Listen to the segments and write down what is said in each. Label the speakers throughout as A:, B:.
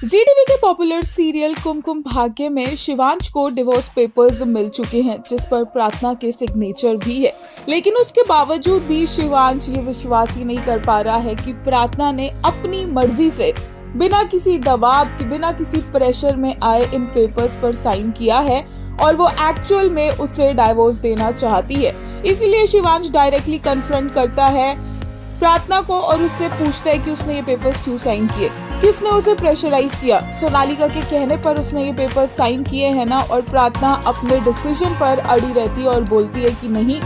A: जीटीवी के popular serial Kumkum Bhagya में शिवांश को डिवोर्स पेपर्स मिल चुके हैं, जिस पर प्रार्थना के सिग्नेचर भी है। लेकिन उसके बावजूद भी शिवांश ये विश्वास ही नहीं कर पा रहा है कि प्रार्थना ने अपनी मर्जी से बिना किसी दबाव के, बिना किसी प्रेशर में आए इन पेपर्स पर साइन किया है और वो एक्चुअल में उसे डाइवोर्स देना चाहती है। इसीलिए शिवांश डायरेक्टली कन्फ्रंट करता है प्रार्थना को और उससे पूछता है कि उसने ये पेपर्स क्यों साइन किए, किसने उसे प्रेशराइज किया। सोनालिका के कहने पर उसने ये पेपर्स साइन किए हैं ना। और प्रार्थना अपने डिसीजन पर अड़ी रहती है और बोलती है कि नहीं,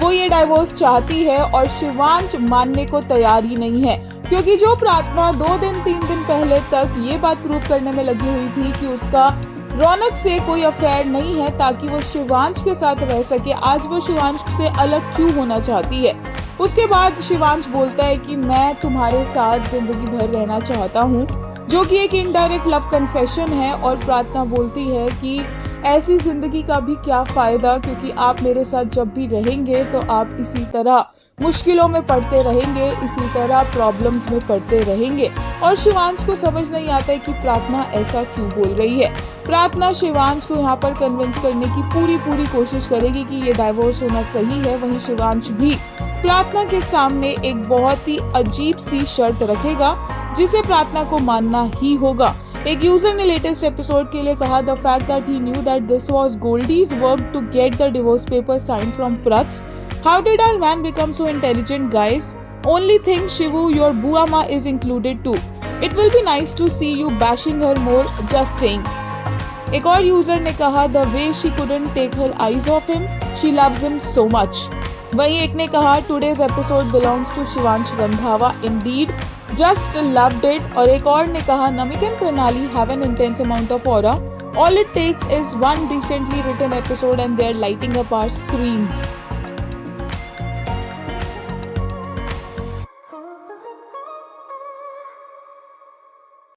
A: वो ये डाइवोर्स चाहती है और शिवांश मानने को तैयार ही नहीं है, क्योंकि जो प्रार्थना 2 दिन 3 दिन पहले तक ये बात प्रूव करने में लगी हुई थी कि उसका रौनक से कोई अफेयर नहीं है ताकि वो शिवांश के साथ रह सके, आज वो शिवांश से अलग क्यों होना चाहती है। उसके बाद शिवांश बोलता है कि मैं तुम्हारे साथ जिंदगी भर रहना चाहता हूँ, जो कि एक इनडायरेक्ट लव कन्फेशन है। और प्रार्थना बोलती है कि ऐसी जिंदगी का भी क्या फायदा, क्योंकि आप मेरे साथ जब भी रहेंगे तो आप इसी तरह मुश्किलों में पड़ते रहेंगे, इसी तरह प्रॉब्लम्स में पड़ते रहेंगे। और शिवांश को समझ नहीं आता है कि प्रार्थना ऐसा क्यों बोल रही है। प्रार्थना शिवांश को यहाँ पर कन्विंस करने की पूरी कोशिश करेगी कि ये डाइवोर्स होना सही है। वहीं शिवांश भी प्रार्थना के सामने एक बहुत ही अजीब सी शर्त रखेगा, जिसे प्रार्थना को मानना ही होगा। एक यूजर ने लेटेस्ट एपिसोड के लिए कहा, the fact that he knew that this was Goldie's work to get the divorce paper signed from प्रत्स. How did our man become so intelligent, guys? Only thing, Shivu, your Buama is included too. It will be nice to see you bashing her more, just saying. एक और user ने कहा, the way she couldn't take her eyes off him, she loves him so much. वहीं एक ने कहा, today's episode belongs to Shivansh Randhawa indeed, just loved it. और एक और ने कहा, Namik and Pranali have an intense amount of aura. All it takes is one decently written episode and they're lighting up our screens.